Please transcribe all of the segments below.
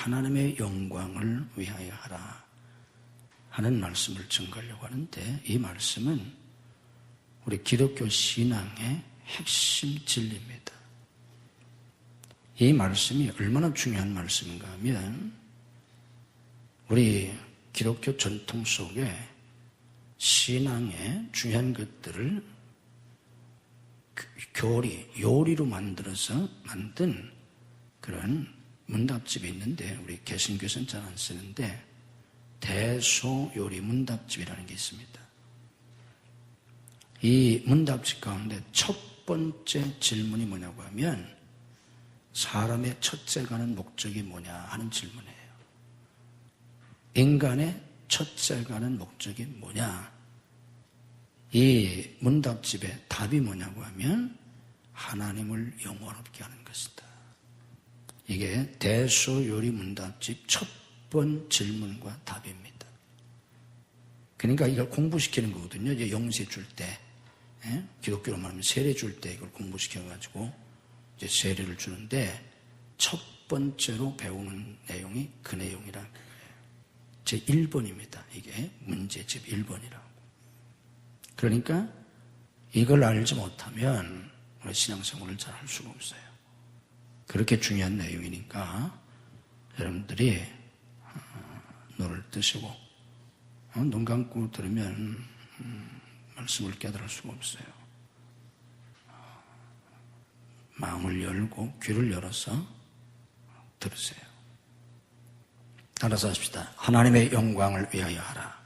하나님의 영광을 위하여 하라 하는 말씀을 증거하려고 하는데, 이 말씀은 우리 기독교 신앙의 핵심 진리입니다. 이 말씀이 얼마나 중요한 말씀인가 하면, 우리 기독교 전통 속에 신앙의 중요한 것들을 요리로 만들어서 만든 그런 문답집이 있는데, 우리 개신교에서는 잘 안 쓰는데 대소요리 문답집이라는 게 있습니다. 이 문답집 가운데 첫 번째 질문이 뭐냐고 하면, 사람의 첫째 가는 목적이 뭐냐 하는 질문이에요. 인간의 첫째 가는 목적이 뭐냐? 이 문답집의 답이 뭐냐고 하면, 하나님을 영원롭게 하는 것이다. 이게 대소요리 문답집 첫 번 질문과 답입니다. 그러니까 이걸 공부시키는 거거든요. 이제 영세 줄 때, 기독교로 말하면 세례 줄 때 이걸 공부시켜가지고 이제 세례를 주는데, 첫 번째로 배우는 내용이 그 내용이라는 거예요. 제 1번입니다. 이게 문제집 1번이라고. 그러니까 이걸 알지 못하면 우리 신앙생활을 잘 할 수가 없어요. 그렇게 중요한 내용이니까 여러분들이 눈을 뜨시고 눈 감고 들으면 말씀을 깨달을 수가 없어요. 마음을 열고 귀를 열어서 들으세요. 따라서 하십시다. 하나님의 영광을 위하여 하라.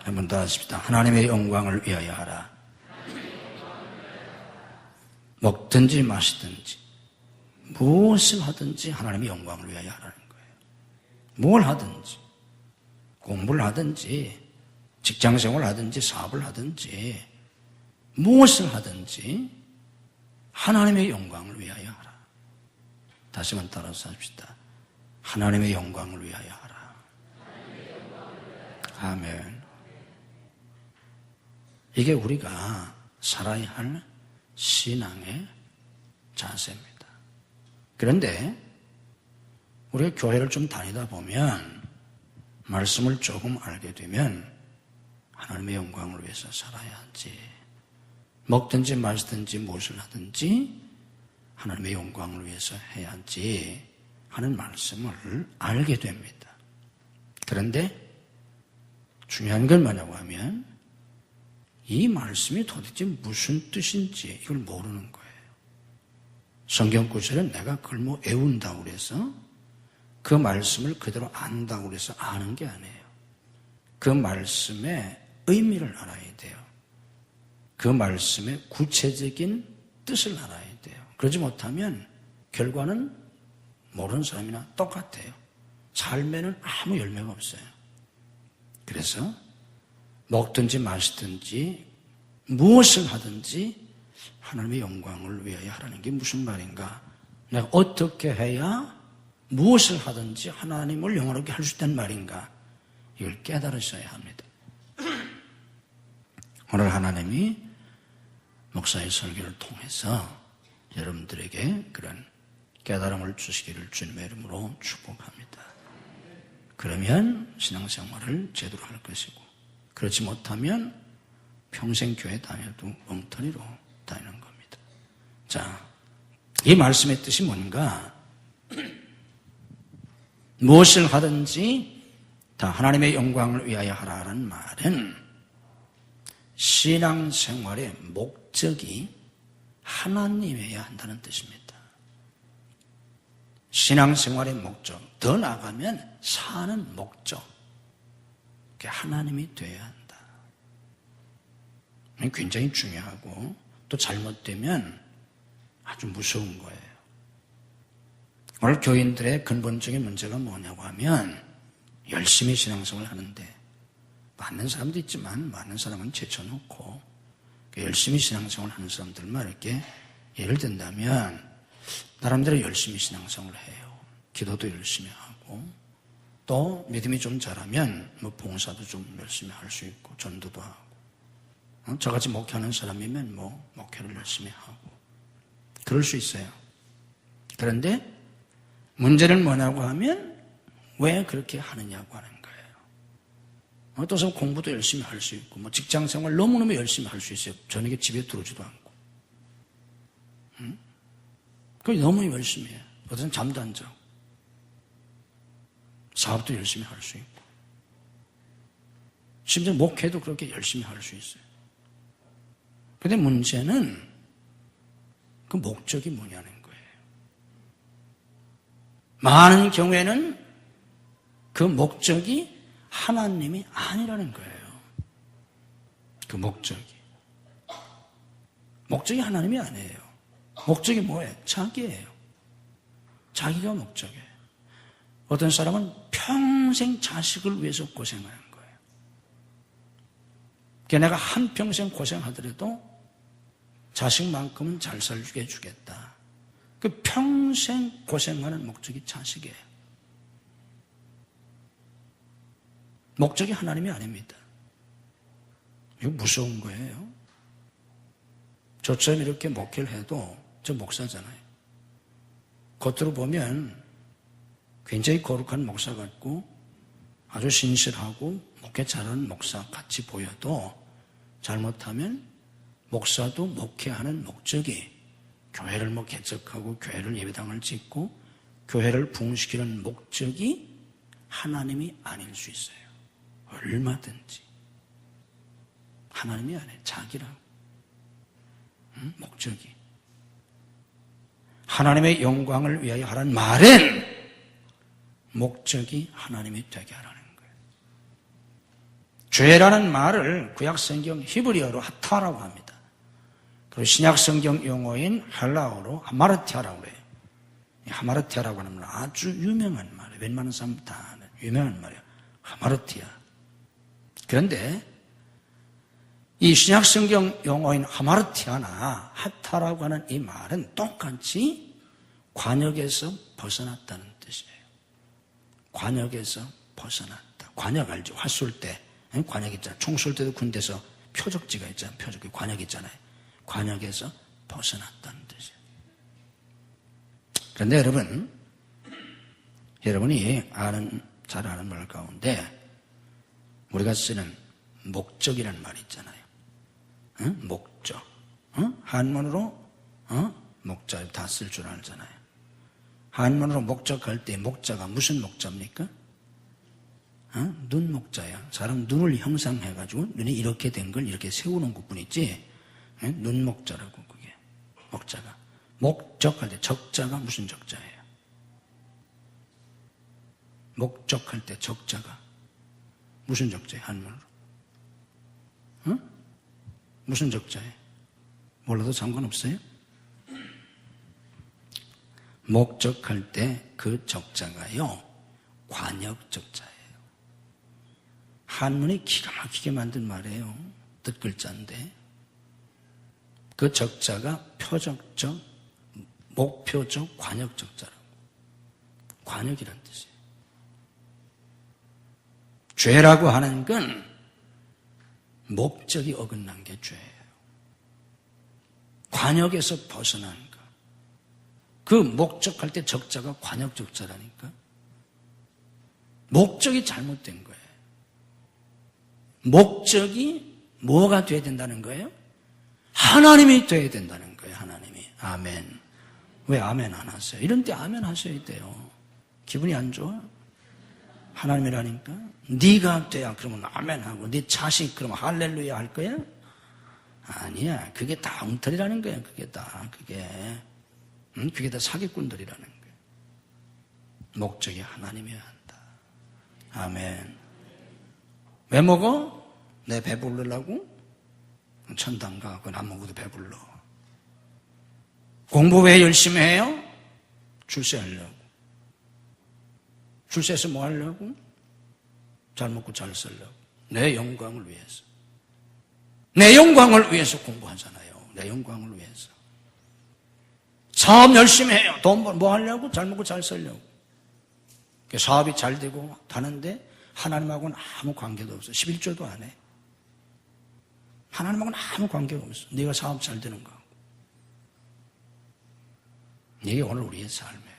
한 번 더 하십시다. 하나님의 영광을 위하여 하라. 먹든지 마시든지 무엇을 하든지 하나님의 영광을 위하여 하라는 거예요. 뭘 하든지, 공부를 하든지, 직장생활을 하든지, 사업을 하든지, 무엇을 하든지 하나님의 영광을 위하여 하라. 다시 한번 따라서 합시다. 하나님의 영광을 위하여 하라. 아멘. 이게 우리가 살아야 할 신앙의 자세입니다. 그런데 우리가 교회를 좀 다니다 보면, 말씀을 조금 알게 되면 하나님의 영광을 위해서 살아야 하지, 먹든지 마시든지 무엇을 하든지 하나님의 영광을 위해서 해야지 하는 말씀을 알게 됩니다. 그런데 중요한 건 뭐냐고 하면, 이 말씀이 도대체 무슨 뜻인지 이걸 모르는 거예요. 성경 구절은 내가 그걸 뭐 외운다고 그래서, 그 말씀을 그대로 안다고 그래서 아는 게 아니에요. 그 말씀의 의미를 알아야 돼요. 그 말씀의 구체적인 뜻을 알아야 돼요. 그러지 못하면 결과는 모르는 사람이나 똑같아요. 삶에는 아무 열매가 없어요. 그래서 먹든지 마시든지 무엇을 하든지 하나님의 영광을 위하여 하라는 게 무슨 말인가? 내가 어떻게 해야 무엇을 하든지 하나님을 영원하게 할 수 있다는 말인가? 이걸 깨달으셔야 합니다. 오늘 하나님이 목사의 설교를 통해서 여러분들에게 그런 깨달음을 주시기를 주님의 이름으로 축복합니다. 그러면 신앙생활을 제대로 할 것이고, 그렇지 못하면 평생 교회 다녀도 엉터리로 다니는 겁니다. 자, 이 말씀의 뜻이 뭔가? 무엇을 하든지 다 하나님의 영광을 위하여 하라는 말은 신앙생활의 목적이 하나님이어야 한다는 뜻입니다. 신앙생활의 목적, 더 나아가면 사는 목적, 그게 하나님이 되어야 한다. 굉장히 중요하고, 또 잘못되면 아주 무서운 거예요. 오늘 교인들의 근본적인 문제가 뭐냐고 하면, 열심히 신앙생활을 하는데, 많은 사람도 있지만 많은 사람은 제쳐놓고 열심히 신앙생활을 하는 사람들만 이렇게 예를 든다면, 나름대로 열심히 신앙생활을 해요. 기도도 열심히 하고, 또 믿음이 좀 자라면 뭐 봉사도 좀 열심히 할 수 있고, 전도도 하고, 저같이 목회하는 사람이면 뭐 목회를 열심히 하고 그럴 수 있어요. 그런데 문제는 뭐냐고 하면 왜 그렇게 하느냐고 하는 거예요. 어떤 사람 공부도 열심히 할 수 있고 뭐 직장생활 너무너무 열심히 할 수 있어요. 저녁에 집에 들어오지도 않고. 그걸 너무 열심히 해요. 어떤 사람 잠도 안 자고. 사업도 열심히 할 수 있고. 심지어 목회도 그렇게 열심히 할 수 있어요. 그런데 문제는 그 목적이 뭐냐는 거예요. 많은 경우에는 그 목적이 하나님이 아니라는 거예요. 그 목적이. 목적이 하나님이 아니에요. 목적이 뭐예요? 자기예요. 자기가 목적이에요. 어떤 사람은 평생 자식을 위해서 고생하는 거예요. 그러니까 내가 한평생 고생하더라도 자식만큼은 잘 살게 해주겠다. 그 평생 고생하는 목적이 자식이에요. 목적이 하나님이 아닙니다. 이거 무서운 거예요. 저처럼 이렇게 목회를 해도 저 목사잖아요. 겉으로 보면 굉장히 거룩한 목사 같고 아주 신실하고 목회 잘하는 목사 같이 보여도 잘못하면 목사도 목회하는 목적이 교회를 개척하고 교회를 예배당을 짓고 교회를 부흥시키는 목적이 하나님이 아닐 수 있어요. 얼마든지. 하나님이 아니에요. 자기라고. 목적이. 하나님의 영광을 위하여 하라는 말은 목적이 하나님이 되게 하라는 거예요. 죄라는 말을 구약성경 히브리어로 하타라고 합니다. 그리고 신약성경 용어인 헬라어로 하마르티아라고 해요. 하마르티아라고 하는 말은 아주 유명한 말이에요. 웬만한 사람 다 아는 유명한 말이에요. 하마르티아. 그런데 이 신약성경 용어인 하마르티아나 하타라고 하는 이 말은 똑같이 관역에서 벗어났다는 뜻이에요. 관역에서 벗어났다. 관역 알죠? 활 쏠 때 관역 있잖아요. 총 쏠 때도 군대에서 표적지가 있잖아요. 표적지 관역 있잖아요. 관역에서 벗어났다는 뜻이에요. 그런데 여러분이 잘 아는 말 가운데 우리가 쓰는 목적이라는 말이 있잖아요. 목적. 한문으로 목자 다 쓸 줄 알잖아요. 한문으로 목적할 때 목자가 무슨 목자입니까? 눈 목자야. 사람 눈을 형상해가지고 눈이 이렇게 된 걸 이렇게 세우는 것뿐이지. 눈 목자라고 그게 목자가. 목적할 때 적자가 무슨 적자예요? 목적할 때 적자가 무슨 적자예요? 한문으로. 무슨 적자예요? 몰라도 상관없어요? 목적할 때 그 적자가요, 관역 적자예요. 한문이 기가 막히게 만든 말이에요. 뜻글자인데. 그 적자가 표적적, 목표적, 관역 적자라고. 관역이란 뜻이에요. 죄라고 하는 건 목적이 어긋난 게 죄예요. 관역에서 벗어난 거. 그 목적할 때 적자가 관역 적자라니까. 목적이 잘못된 거예요. 목적이 뭐가 돼야 된다는 거예요? 하나님이 돼야 된다는 거예요. 하나님이. 아멘. 왜 아멘 안 하세요? 이런 때 아멘 하셔야 돼요. 기분이 안 좋아? 하나님이라니까. 네가 돼야 그러면 아멘하고 네 자식 그러면 할렐루야 할 거야? 아니야. 그게 다 엉터리라는 거야. 그게 다 사기꾼들이라는 거야. 목적이 하나님이어야 한다. 아멘. 왜 먹어? 내 배부르려고? 천당 가. 그건 안 먹어도 배불러. 공부 왜 열심히 해요? 출세하려고. 출세해서 뭐 하려고? 잘 먹고 잘 살려고. 내 영광을 위해서. 내 영광을 위해서 공부하잖아요. 내 영광을 위해서. 사업 열심히 해요. 돈 뭐 하려고? 잘 먹고 잘 살려고. 사업이 잘 되고 하는데 하나님하고는 아무 관계도 없어. 11조도 안 해. 하나님하고는 아무 관계가 없어. 네가 사업 잘 되는 거. 이게 오늘 우리의 삶이에요.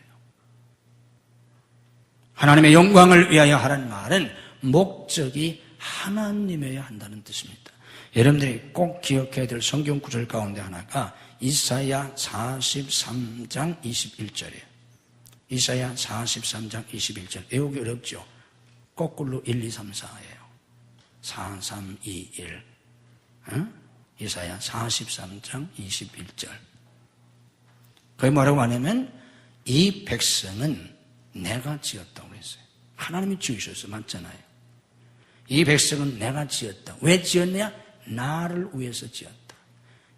하나님의 영광을 위하여 하라는 말은 목적이 하나님이어야 한다는 뜻입니다. 여러분들이 꼭 기억해야 될 성경 구절 가운데 하나가 이사야 43장 21절이에요. 이사야 43장 21절. 외우기 어렵죠? 거꾸로 1, 2, 3, 4예요. 4, 3, 2, 1. 이사야 43장 21절. 그게 뭐라고 하냐면 이 백성은 내가 지었다고 그랬어요. 하나님이 지으셨어요. 맞잖아요. 이 백성은 내가 지었다. 왜 지었냐? 나를 위해서 지었다.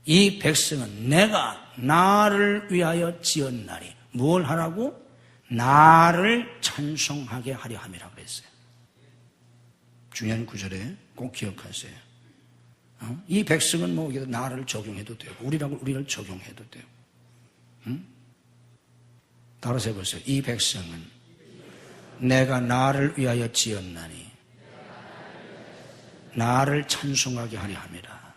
이 백성은 내가 나를 위하여 지었나니 뭘 하라고? 나를 찬송하게 하려 함이라고 그랬어요. 중요한 구절에 꼭 기억하세요. 이 백성은 뭐 나를 적용해도 되고 우리를 적용해도 되고. 따라서 해보세요. 이 백성은 내가 나를 위하여 지었나니 나를 찬송하게 하려 함이라.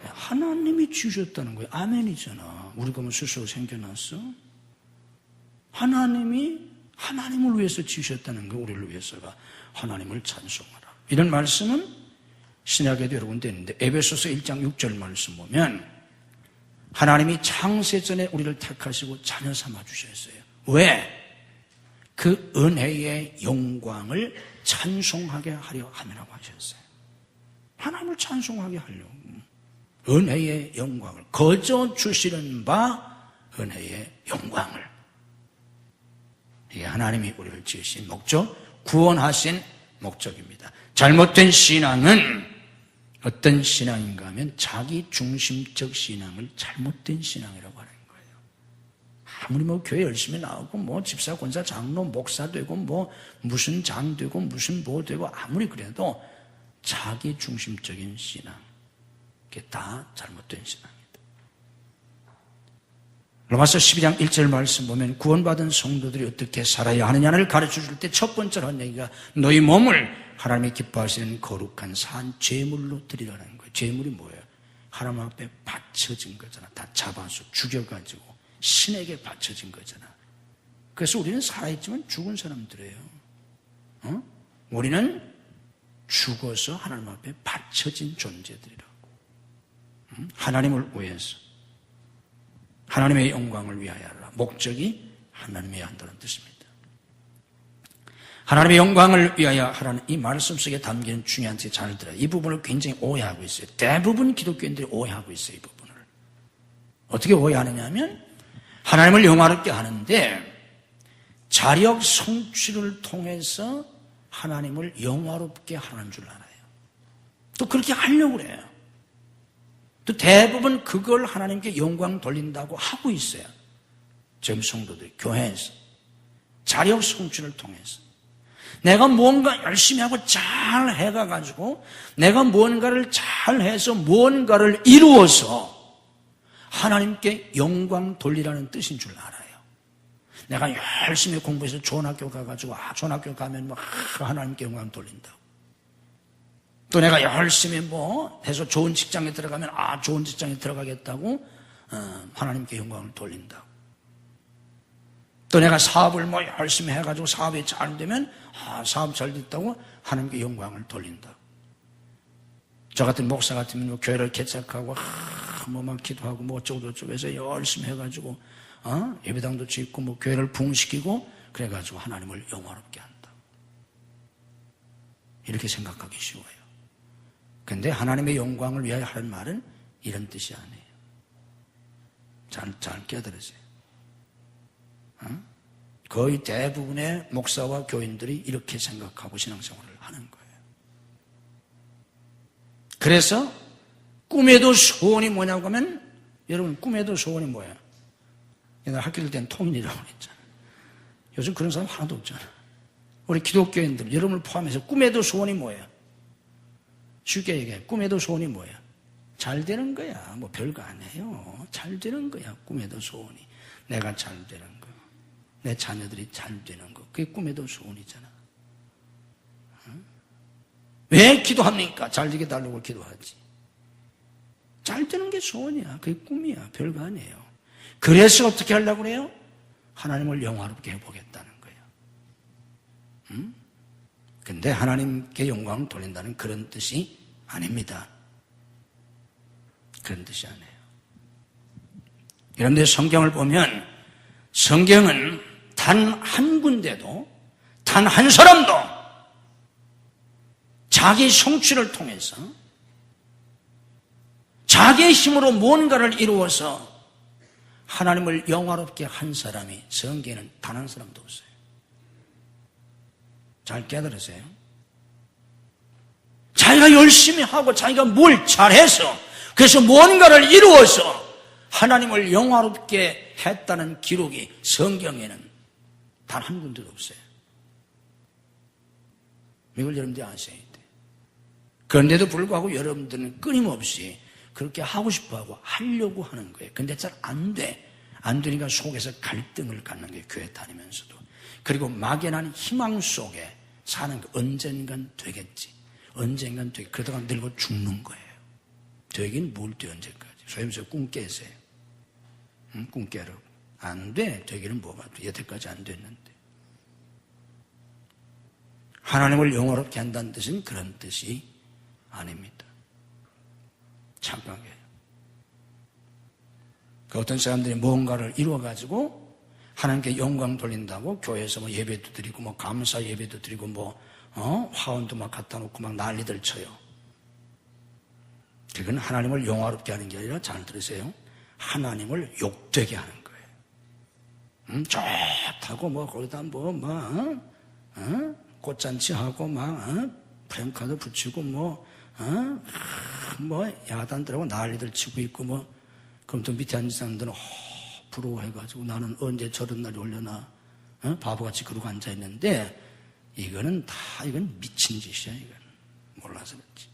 하나님이 지으셨다는 거예요. 아멘이잖아. 우리가 뭐 스스로 생겨났어? 하나님을 위해서 지으셨다는 거, 우리를 위해서가 하나님을 찬송하라. 이런 말씀은 신약에도 여러 군데 있는데 에베소서 1장 6절 말씀 보면 하나님이 창세전에 우리를 택하시고 자녀 삼아 주셨어요. 왜? 그 은혜의 영광을 찬송하게 하려 함이라고 하셨어요. 하나님을 찬송하게 하려고. 은혜의 영광을 거저 주시는 바 은혜의 영광을. 이게 하나님이 우리를 지으신 목적, 구원하신 목적입니다. 잘못된 신앙은 어떤 신앙인가 하면 자기 중심적 신앙을 잘못된 신앙이라고 하는 거예요. 아무리 뭐 교회 열심히 나오고 뭐 집사, 권사, 장로, 목사 되고 뭐 무슨 장 되고 무슨 뭐 되고 아무리 그래도 자기 중심적인 신앙, 그게 다 잘못된 신앙입니다. 로마서 12장 1절 말씀 보면 구원받은 성도들이 어떻게 살아야 하느냐를 가르쳐 줄 때 첫 번째로 한 얘기가 너희 몸을 하나님이 기뻐하시는 거룩한 산 제물로 드리라는 거예요. 제물이 뭐예요? 하나님 앞에 바쳐진 거잖아. 다 잡아서 죽여가지고 신에게 바쳐진 거잖아. 그래서 우리는 살아있지만 죽은 사람들이에요. 우리는 죽어서 하나님 앞에 바쳐진 존재들이라고. 하나님을 위해서, 하나님의 영광을 위하여 하라. 목적이 하나님이어야 한다는 뜻입니다. 하나님의 영광을 위하여 하라는 이 말씀 속에 담기는 중요한 뜻이 잘 들어요. 이 부분을 굉장히 오해하고 있어요. 대부분 기독교인들이 오해하고 있어요. 이 부분을. 어떻게 오해하느냐 하면 하나님을 영화롭게 하는데 자력 성취를 통해서 하나님을 영화롭게 하는 줄 알아요. 또 그렇게 하려고 그래요. 또 대부분 그걸 하나님께 영광 돌린다고 하고 있어요. 지금 성도들이 교회에서 자력 성취를 통해서 내가 뭔가 열심히 하고 잘 해가지고 내가 뭔가를 잘 해서 뭔가를 이루어서 하나님께 영광 돌리라는 뜻인 줄 알아요. 내가 열심히 공부해서 좋은 학교 가가지고 좋은 학교 가면 뭐 하나님께 영광 돌린다고. 또 내가 열심히 뭐 해서 좋은 직장에 들어가면 좋은 직장에 들어가겠다고 하나님께 영광을 돌린다고. 또 내가 사업을 뭐 열심히 해가지고 사업이 잘 되면 사업 잘 됐다고 하나님께 영광을 돌린다고. 저 같은 목사 같으면 뭐 교회를 개척하고 뭐만 기도하고 뭐 어쩌고저쩌고 해서 열심히 해가지고 예배당도 짓고 뭐 교회를 부흥시키고 그래가지고 하나님을 영화롭게 한다. 이렇게 생각하기 쉬워요. 근데 하나님의 영광을 위하여 하는 말은 이런 뜻이 아니에요. 잘 깨달으세요. 거의 대부분의 목사와 교인들이 이렇게 생각하고 신앙생활을 하는 거예요. 그래서 꿈에도 소원이 뭐냐고 하면 여러분 꿈에도 소원이 뭐예요? 옛날 학교 다닐 때는 통일이라고 그랬잖아. 요즘 그런 사람 하나도 없잖아. 우리 기독교인들 여러분을 포함해서 꿈에도 소원이 뭐예요? 쉽게 얘기해. 꿈에도 소원이 뭐야? 잘 되는 거야. 뭐 별거 아니에요. 잘 되는 거야. 꿈에도 소원이. 내가 잘 되는 거. 내 자녀들이 잘 되는 거. 그게 꿈에도 소원이잖아. 왜 기도합니까? 잘 되게 달라고 기도하지. 잘 되는 게 소원이야. 그게 꿈이야. 별거 아니에요. 그래서 어떻게 하려고 그래요? 하나님을 영화롭게 해보겠다는 거예요. 근데 하나님께 영광을 돌린다는 그런 뜻이 아닙니다. 그런 뜻이 아니에요. 여러분들 성경을 보면 성경은 단 한 군데도 단 한 사람도 자기 성취를 통해서 자기의 힘으로 뭔가를 이루어서 하나님을 영화롭게 한 사람이 성경에는 단 한 사람도 없어요. 잘 깨달으세요. 자기가 열심히 하고 자기가 뭘 잘해서 그래서 뭔가를 이루어서 하나님을 영화롭게 했다는 기록이 성경에는 단 한 군데도 없어요. 이걸 여러분들이 아셔야 돼요. 그런데도 불구하고 여러분들은 끊임없이 그렇게 하고 싶어하고 하려고 하는 거예요. 근데 잘 안 돼. 안 되니까 속에서 갈등을 갖는 거예요. 교회 다니면서도. 그리고 막연한 희망 속에 사는 거. 언젠간 되겠지. 언젠간 되겠지. 그러다가 늙어 죽는 거예요. 되긴 뭘 돼 언제까지. 소위면서 꿈 깨세요. 응? 꿈 깨라고. 안 돼. 되기는 뭐가 돼. 여태까지 안 됐는데. 하나님을 영화롭게 한다는 뜻은 그런 뜻이 아닙니다. 착각이에요. 그 어떤 사람들이 뭔가를 이루어가지고 하나님께 영광 돌린다고 교회에서 뭐 예배도 드리고 뭐 감사 예배도 드리고 뭐 화원도 막 갖다 놓고 막 난리들 쳐요. 그건 하나님을 영화롭게 하는 게 아니라 잘 들으세요. 하나님을 욕되게 하는 거예요. 좋다고 뭐 거기다 꽃잔치하고 막 프랭카드 붙이고 뭐 야단들하고 난리들 치고 있고 그럼 또 밑에 앉은 사람들은 부러워해가지고 나는 언제 저런 날이 올려나 바보같이 그러고 앉아있는데 이건 미친 짓이야. 이건 몰라서 그렇지.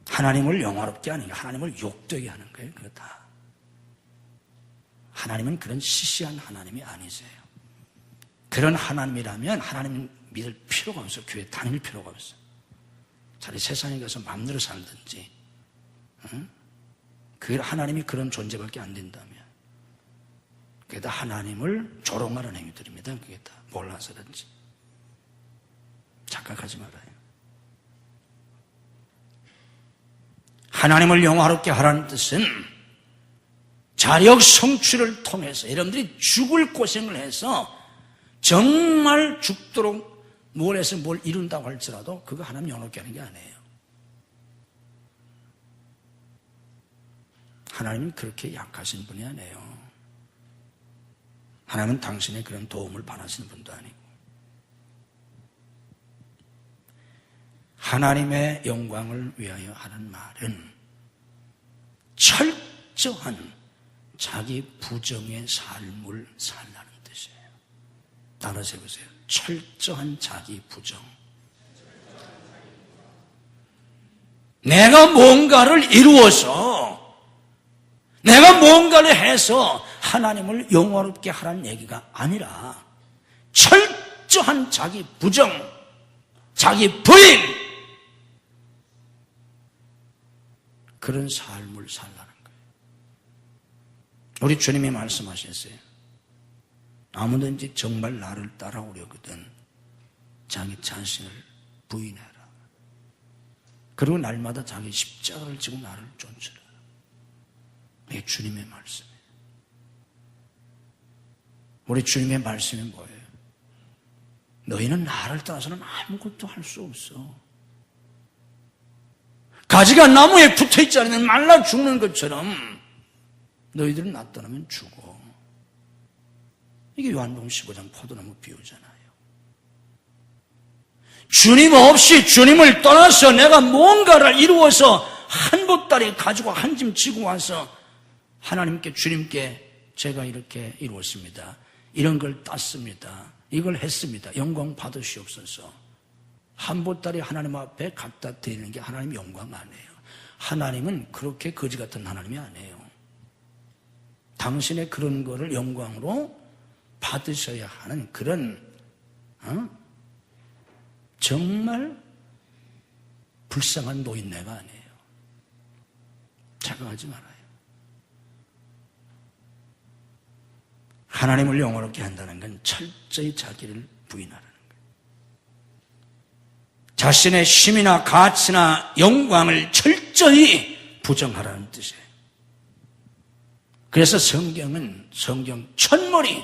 하나님을 영화롭게 하는 게 하나님을 욕되게 하는 거예요. 그거 다. 하나님은 그런 시시한 하나님이 아니세요. 그런 하나님이라면 하나님 믿을 필요가 없어요. 교회 다닐 필요가 없어요. 차라리 세상에 가서 마음대로 살든지. 그 하나님이 그런 존재밖에 안 된다면. 그게 다 하나님을 조롱하는 행위들입니다. 그게 다 몰라서든지. 착각하지 말아요. 하나님을 영화롭게 하라는 뜻은 자력 성취를 통해서 여러분들이 죽을 고생을 해서 정말 죽도록 뭘 해서 뭘 이룬다고 할지라도 그거 하나님 영화롭게 하는 게 아니에요. 하나님은 그렇게 약하신 분이 아니에요. 하나님은 당신의 그런 도움을 바라시는 분도 아니고 하나님의 영광을 위하여 하는 말은 철저한 자기 부정의 삶을 살라는 뜻이에요. 따라서 해보세요. 철저한 자기 부정. 내가 뭔가를 이루어서 내가 뭔가를 해서 하나님을 영화롭게 하라는 얘기가 아니라 철저한 자기 부정, 자기 부인 그런 삶을 살라는 거예요. 우리 주님이 말씀하셨어요. 아무든지 정말 나를 따라오려거든 자기 자신을 부인해라. 그리고 날마다 자기 십자가를 지고 나를 쫓으라. 이게 주님의 말씀이에요. 우리 주님의 말씀이 뭐예요? 너희는 나를 떠나서는 아무것도 할 수 없어. 가지가 나무에 붙어있지 않으면 말라 죽는 것처럼 너희들은 나 떠나면 죽어. 이게 요한복음 15장 포도나무 비유잖아요. 주님 없이 주님을 떠나서 내가 뭔가를 이루어서 한 보따리 가지고 한 짐 지고 와서 하나님께 주님께 제가 이렇게 이루었습니다. 이런 걸 땄습니다. 이걸 했습니다. 영광 받으시옵소서. 한 보따리 하나님 앞에 갖다 드리는 게 하나님 영광 아니에요. 하나님은 그렇게 거지 같은 하나님이 아니에요. 당신의 그런 거를 영광으로 받으셔야 하는 그런 정말 불쌍한 노인네가 아니에요. 착각하지 말아요. 하나님을 영화롭게 한다는 건 철저히 자기를 부인하라는 거예요. 자신의 힘이나 가치나 영광을 철저히 부정하라는 뜻이에요. 그래서 성경 첫머리,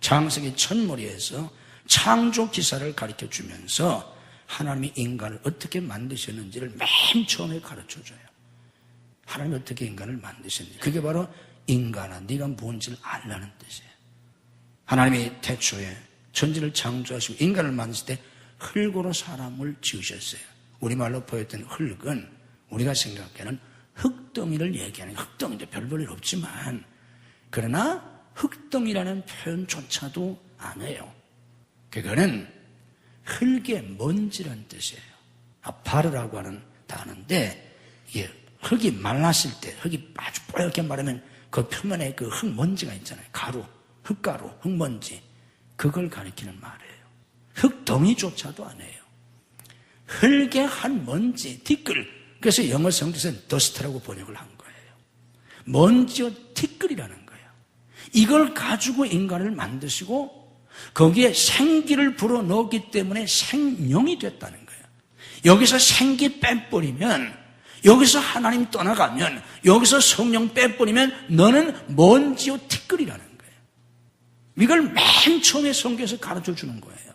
창세기 첫머리에서 창조 기사를 가르쳐 주면서 하나님이 인간을 어떻게 만드셨는지를 맨 처음에 가르쳐 줘요. 하나님이 어떻게 인간을 만드셨는지. 그게 바로 인간아, 네가 뭔지를 알라는 뜻이에요. 하나님이 태초에 천지를 창조하시고 인간을 만드실 때 흙으로 사람을 지으셨어요. 우리말로 보였던 흙은 우리가 생각하는 흙덩이를 얘기하는, 흙덩이도 별 볼 일 없지만, 그러나 흙덩이라는 표현조차도 안 해요. 그거는 흙의 먼지라는 뜻이에요. 아파르라고 하는 단어인데, 이게 흙이 말랐을 때, 흙이 아주 뽀얗게 마르면 그 표면에 그 흙먼지가 있잖아요. 가루, 흙가루, 흙먼지. 그걸 가리키는 말이에요. 흙덩이조차도 안 해요. 흙의 한 먼지, 티끌. 그래서 영어 성경에서는 더스트라고 번역을 한 거예요. 먼지와 티끌이라는 거예요. 이걸 가지고 인간을 만드시고 거기에 생기를 불어넣었기 때문에 생명이 됐다는 거예요. 여기서 생기 빼버리면, 여기서 하나님 떠나가면, 여기서 성령 빼버리면 너는 먼지와 티끌이라는 거예요. 이걸 맨 처음에 성경에서 가르쳐 주는 거예요.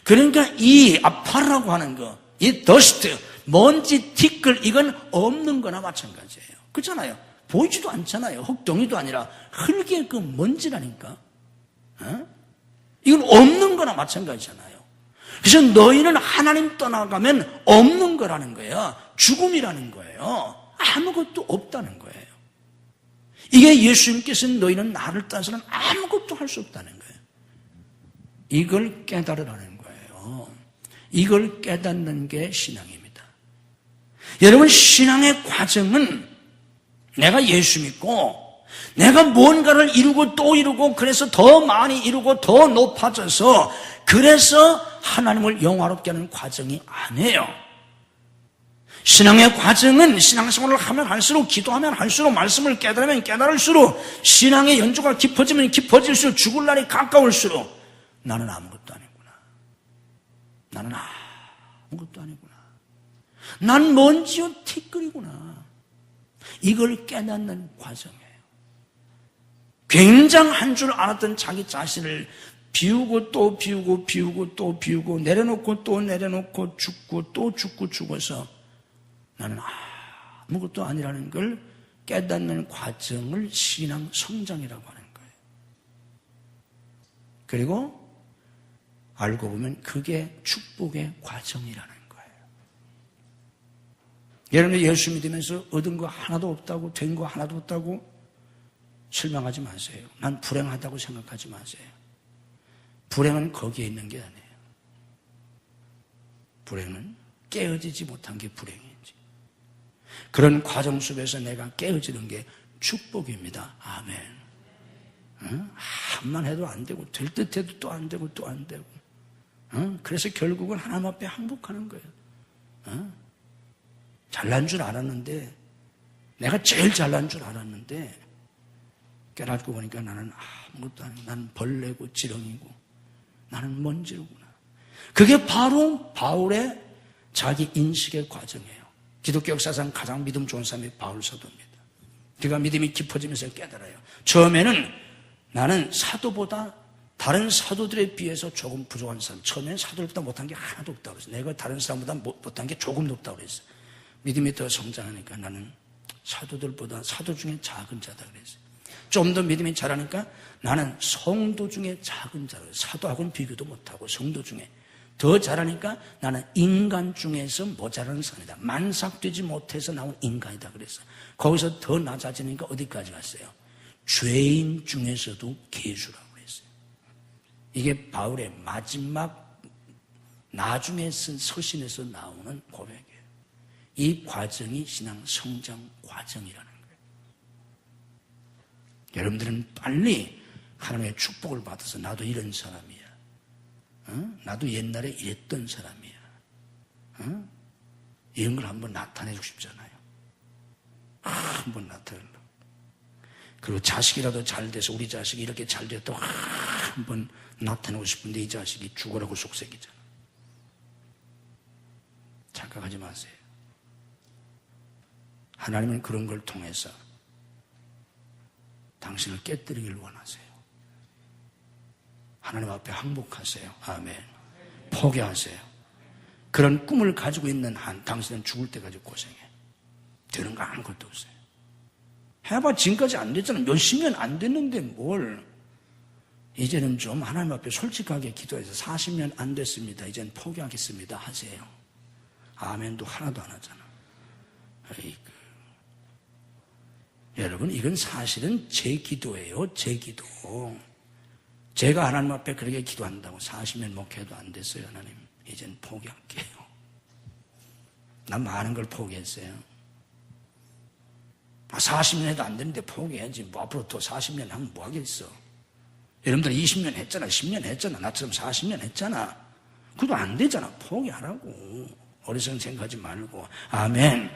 그러니까 이 아파라고 하는 거, 이 더스트, 먼지, 티끌, 이건 없는 거나 마찬가지예요. 그렇잖아요. 보이지도 않잖아요. 흙덩이도 아니라 흙의 그 먼지라니까. 이건 없는 거나 마찬가지잖아요. 그래서 너희는 하나님 떠나가면 없는 거라는 거예요. 죽음이라는 거예요. 아무것도 없다는 거예요. 이게 예수님께서 너희는 나를 따서는 아무것도 할 수 없다는 거예요. 이걸 깨달으라는 거예요. 이걸 깨닫는 게 신앙입니다. 여러분, 신앙의 과정은 내가 예수 믿고 내가 뭔가를 이루고 또 이루고 그래서 더 많이 이루고 더 높아져서 그래서 하나님을 영화롭게 하는 과정이 아니에요. 신앙의 과정은 신앙생활을 하면 할수록, 기도하면 할수록, 말씀을 깨달으면 깨달을수록, 신앙의 연조가 깊어지면 깊어질수록, 죽을 날이 가까울수록 나는 아무것도 아니구나. 나는 아무것도 아니구나. 난 먼지와 티끌이구나. 이걸 깨닫는 과정이에요. 굉장한 줄 알았던 자기 자신을 비우고 또 비우고 비우고 또 비우고 내려놓고 또 내려놓고 죽고 또 죽고 죽어서 나는 아무것도 아니라는 걸 깨닫는 과정을 신앙 성장이라고 하는 거예요. 그리고 알고 보면 그게 축복의 과정이라는 거예요. 여러분, 예수 믿으면서 얻은 거 하나도 없다고, 된 거 하나도 없다고 실망하지 마세요. 난 불행하다고 생각하지 마세요. 불행은 거기에 있는 게 아니에요. 불행은 깨어지지 못한 게 불행이지. 그런 과정 속에서 내가 깨어지는 게 축복입니다. 아멘. 한만 해도 안 되고, 될 듯 해도 또 안 되고, 또 안 되고. 그래서 결국은 하나님 앞에 항복하는 거예요. 잘난 줄 알았는데, 내가 제일 잘난 줄 알았는데, 깨닫고 보니까 나는 아무것도 아니고, 나는 벌레고 지렁이고, 나는 먼지로구나. 그게 바로 바울의 자기 인식의 과정이에요. 기독교 역사상 가장 믿음 좋은 사람이 바울 사도입니다. 그가 믿음이 깊어지면서 깨달아요. 처음에는 나는 사도보다 다른 사도들에 비해서 조금 부족한 사람. 처음에는 사도들보다 못한 게 하나도 없다고 그랬어요. 내가 다른 사람보다 못한 게 조금도 없다고 그랬어요. 믿음이 더 성장하니까 나는 사도들보다 사도 중에 작은 자다 그랬어요. 좀 더 믿음이 자라니까 나는 성도 중에 작은 자다. 사도하고는 비교도 못하고 성도 중에 더 자라니까 나는 인간 중에서 모자라는 사람이다. 만삭되지 못해서 나온 인간이다 그랬어요. 거기서 더 낮아지니까 어디까지 갔어요? 죄인 중에서도 괴수라고 그랬어요. 이게 바울의 마지막 나중에 쓴 서신에서 나오는 고백이에요. 이 과정이 신앙 성장 과정이라는 거예요. 여러분들은 빨리 하나님의 축복을 받아서 나도 이런 사람이야. 나도 옛날에 이랬던 사람이야. 이런 걸 한번 나타내고 싶잖아요. 한번 나타내려고. 그리고 자식이라도 잘 돼서 우리 자식이 이렇게 잘 됐다고 한번 나타내고 싶은데 이 자식이 죽으라고 속삭이잖아. 착각하지 마세요. 하나님은 그런 걸 통해서 당신을 깨뜨리기를 원하세요. 하나님 앞에 항복하세요. 아멘. 포기하세요. 그런 꿈을 가지고 있는 한 당신은 죽을 때까지 고생해. 되는 거 아무것도 없어요. 해봐 지금까지 안 됐잖아. 몇십 년 안 됐는데 뭘. 이제는 좀 하나님 앞에 솔직하게 기도해서 40년 안 됐습니다. 이제는 포기하겠습니다. 하세요. 아멘도 하나도 안 하잖아. 아이고. 여러분 이건 사실은 제 기도예요. 제 기도. 제가 하나님 앞에 그렇게 기도한다고 40년 목회도 안 됐어요. 하나님 이제는 포기할게요. 난 많은 걸 포기했어요. 40년 해도 안 되는데 포기해야지. 뭐 앞으로 또 40년 하면 뭐 하겠어. 여러분들 20년 했잖아. 10년 했잖아. 나처럼 40년 했잖아. 그래도 안 되잖아. 포기하라고. 어리석은 생각하지 말고. 아멘.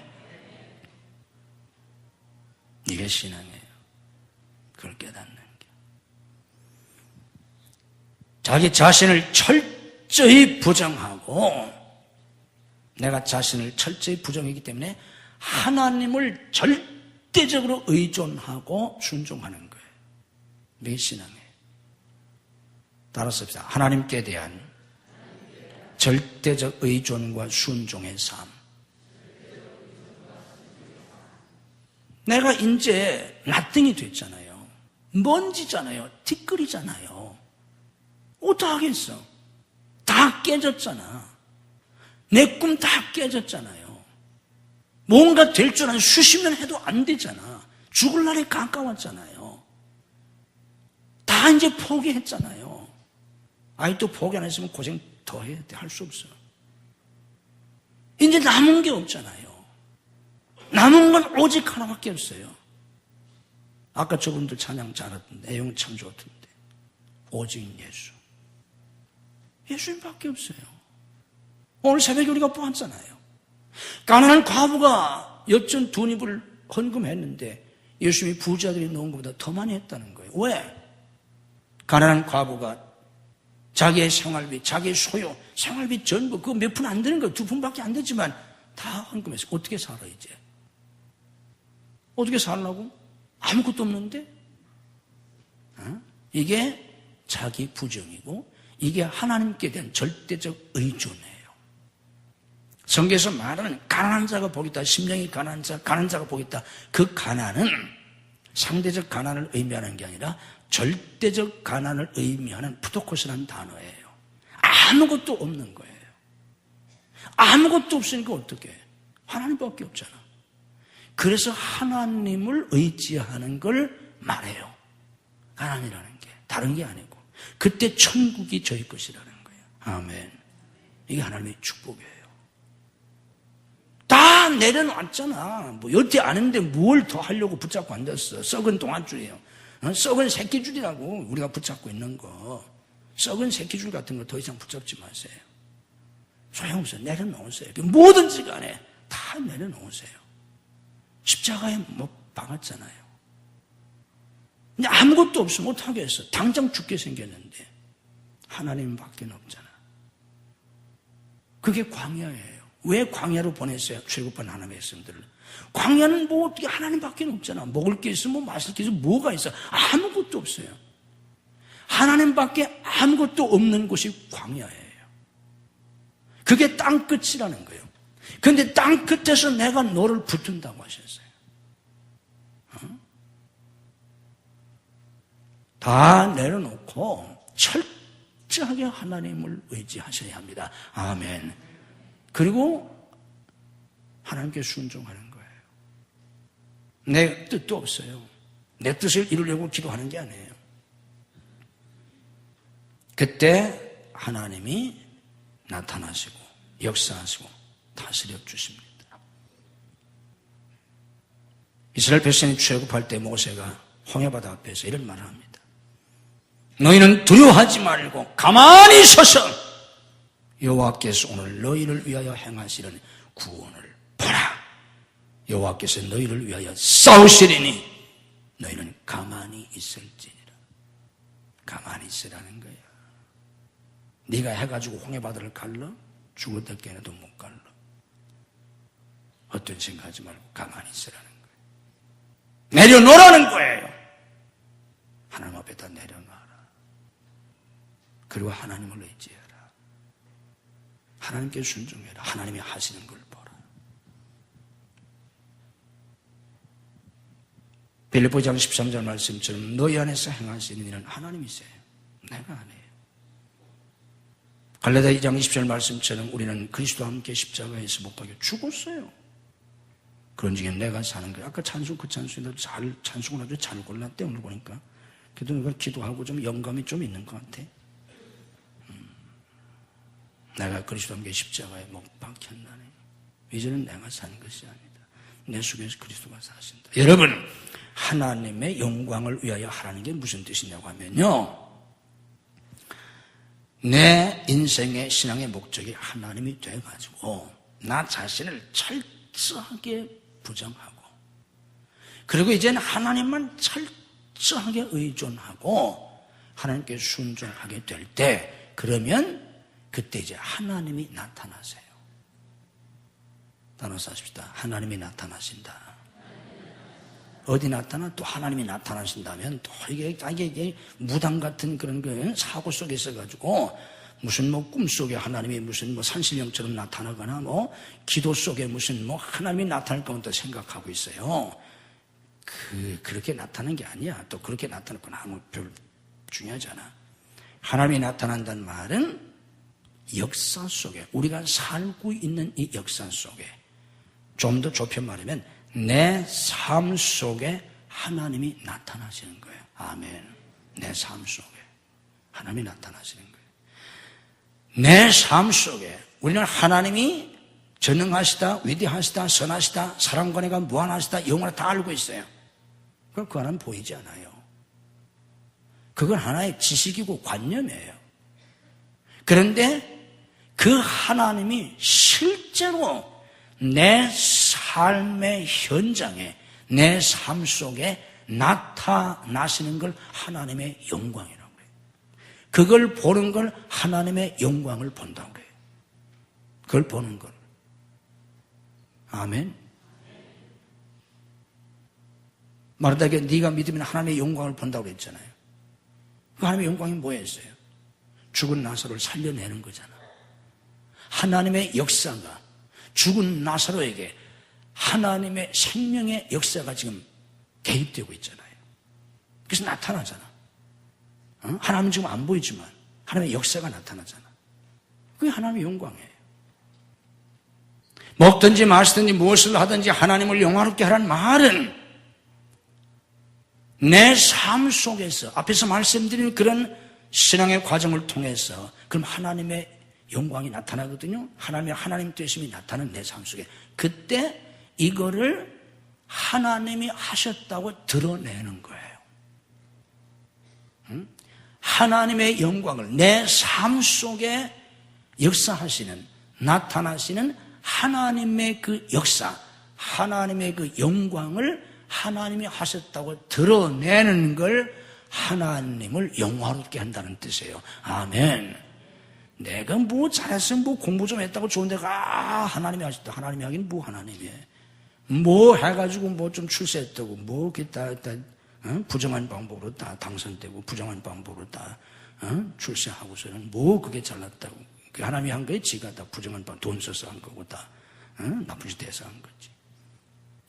이게 신앙이에요. 그걸 깨닫는 게. 자기 자신을 철저히 부정하고 내가 자신을 철저히 부정하기 때문에 하나님을 절대적으로 의존하고 순종하는 거예요. 이게 신앙이에요. 따라서 봅시다. 하나님께 대한 절대적 의존과 순종의 삶. 내가 이제 나띵이 됐잖아요. 먼지잖아요. 티끌이잖아요. 어떡하겠어? 다 깨졌잖아. 내 꿈 다 깨졌잖아요. 뭔가 될 줄 아는 수십 년 해도 안 되잖아. 죽을 날이 가까웠잖아요. 다 이제 포기했잖아요. 아직도 포기 안 했으면 고생 더 해야 돼. 할 수 없어. 이제 남은 게 없잖아요. 남은 건 오직 하나밖에 없어요. 아까 저분들 찬양 잘하던데 내용 참 좋던데 오직 예수. 예수님밖에 없어요. 오늘 새벽에 우리가 보았잖아요. 가난한 과부가 엿전 두 입을 헌금했는데 예수님이 부자들이 놓은 것보다 더 많이 했다는 거예요. 왜? 가난한 과부가 자기의 생활비, 자기의 소요, 생활비 전부 그거 몇 푼 안 되는 거예요. 2푼밖에 안 되지만 다 헌금했어요. 어떻게 살아 이제? 어떻게 살라고? 아무것도 없는데? 이게 자기 부정이고 이게 하나님께 대한 절대적 의존이에요. 성경에서 말하는 가난한 자가 복있다. 심령이 가난한 자가 복있다. 그 가난은 상대적 가난을 의미하는 게 아니라 절대적 가난을 의미하는 푸도코스라는 단어예요. 아무것도 없는 거예요. 아무것도 없으니까 어떻게 해? 하나님밖에 없잖아. 그래서 하나님을 의지하는 걸 말해요. 가난이라는 게 다른 게 아니고 그때 천국이 저희 것이라는 거예요. 아멘. 이게 하나님의 축복이에요. 다 내려놨잖아. 뭐 여태 아는데 뭘 더 하려고 붙잡고 앉았어. 썩은 동아줄이에요. 썩은 새끼줄이라고 우리가 붙잡고 있는 거. 썩은 새끼줄 같은 거 더 이상 붙잡지 마세요. 소용없어요. 내려놓으세요. 뭐든지 간에 다 내려놓으세요. 십자가에 못 박았잖아요. 근데 아무것도 없으면 어떡하겠어. 당장 죽게 생겼는데 하나님밖에 없잖아. 그게 광야예요. 왜 광야로 보냈어요? 출애굽한 하나님의 백성들을. 광야는 뭐 어떻게 하나님밖에 없잖아. 먹을 게 있어, 뭐 마실 게 있어, 뭐가 있어? 아무것도 없어요. 하나님밖에 아무것도 없는 곳이 광야예요. 그게 땅끝이라는 거예요. 그런데 땅끝에서 내가 너를 붙든다고 하셨어요. 다 내려놓고 철저하게 하나님을 의지하셔야 합니다. 아멘. 그리고 하나님께 순종하는 거예요. 내 뜻도 없어요. 내 뜻을 이루려고 기도하는 게 아니에요. 그때 하나님이 나타나시고 역사하시고 다스려 주십니다. 이스라엘 백성이 출애굽할 때 모세가 홍해바다 앞에서 이런 말을 합니다. 너희는 두려워하지 말고 가만히 서서 여호와께서 오늘 너희를 위하여 행하시는 구원을 보라. 여호와께서 너희를 위하여 싸우시리니 너희는 가만히 있을지니라. 가만히 있으라는 거야. 네가 해가지고 홍해바다를 갈라? 죽을 때까지도 못 갈라. 어떤 생각하지 말고 가만히 있으라는 거예요. 내려놓으라는 거예요. 하나님 앞에다 내려놔라. 그리고 하나님을 의지해라. 하나님께 순종해라. 하나님이 하시는 걸 보라. 빌립보장 13절 말씀처럼 너희 안에서 행하시는 일은 하나님이세요. 내가 안 해요. 갈라디아 2장 20절 말씀처럼 우리는 그리스도와 함께 십자가에서 못 박혀 죽었어요. 그런 중에 내가 사는 거예요. 아까 찬송, 그 찬송에도 찬송을 아주 잘 골랐대, 오늘 보니까. 그래도 누가 기도하고 좀 영감이 좀 있는 것 같아. 내가 그리스도와 함께 십자가에 못 박혔나니 이제는 내가 사는 것이 아니다. 내 속에서 그리스도가 사신다. 여러분, 하나님의 영광을 위하여 하라는 게 무슨 뜻이냐고 하면요, 내 인생의 신앙의 목적이 하나님이 돼가지고 나 자신을 철저하게 부정하고, 그리고 이제는 하나님만 철저하게 의존하고 하나님께 순종하게 될 때, 그러면 그때 이제 하나님이 나타나세요. 따라서 하십시다. 하나님이 나타나신다. 어디 나타나? 또 하나님이 나타나신다면 또 이게 무당 같은 그런 그 사고 속에 있어가지고 무슨 뭐 꿈속에 하나님이 무슨 뭐 산신령처럼 나타나거나 뭐 기도 속에 무슨 뭐 하나님이 나타날 것도 생각하고 있어요. 그렇게 나타나는 게 아니야. 또 그렇게 나타날 건 아무 별 중요하잖아. 하나님이 나타난다는 말은 역사 속에, 우리가 살고 있는 이 역사 속에, 좀 더 좁혀 말하면 내 삶 속에 하나님이 나타나시는 거예요. 아멘. 내 삶 속에 하나님이 나타나시는 거예요. 내 삶 속에 우리는 하나님이 전능하시다, 위대하시다, 선하시다, 사랑관계가 무한하시다, 영원하다 다 알고 있어요. 그럼 그 하나는 보이지 않아요. 그건 하나의 지식이고 관념이에요. 그런데 그 하나님이 실제로 내 삶의 현장에, 내 삶 속에 나타나시는 걸 하나님의 영광이라고 해요. 그걸 보는 걸 하나님의 영광을 본다고 해요. 그걸 보는 걸. 아멘. 마르다게 네가 믿으면 하나님의 영광을 본다고 그랬잖아요. 그 하나님의 영광이 뭐였어요? 죽은 나사로를 살려내는 거잖아. 하나님의 역사가 죽은 나사로에게 하나님의 생명의 역사가 지금 개입되고 있잖아요. 그래서 나타나잖아. 하나님은 지금 안 보이지만 하나님의 역사가 나타나잖아. 그게 하나님의 영광이에요. 먹든지 마시든지 무엇을 하든지 하나님을 영화롭게 하라는 말은 내 삶 속에서 앞에서 말씀드린 그런 신앙의 과정을 통해서 그럼 하나님의 영광이 나타나거든요. 하나님 되심이 나타나는 내 삶 속에. 그때 이거를 하나님이 하셨다고 드러내는 거예요. 하나님의 영광을 내 삶 속에 역사하시는, 나타나시는 하나님의 그 역사, 하나님의 그 영광을 하나님이 하셨다고 드러내는 걸 하나님을 영화롭게 한다는 뜻이에요. 아멘. 내가 뭐 잘했어, 뭐 공부 좀 했다고 좋은 데가 하나님이 하셨다. 하나님이 하긴 뭐 하나님이에요. 뭐 해가지고 뭐 좀 출세했다고 뭐 기타 부정한 방법으로 다 당선되고 부정한 방법으로 다 출세하고서는 뭐 그게 잘났다고. 그 하나님이 한 거에 지가 다 부정한 방법, 돈 써서 한 거고 다 나쁜 짓 해서 한 거지.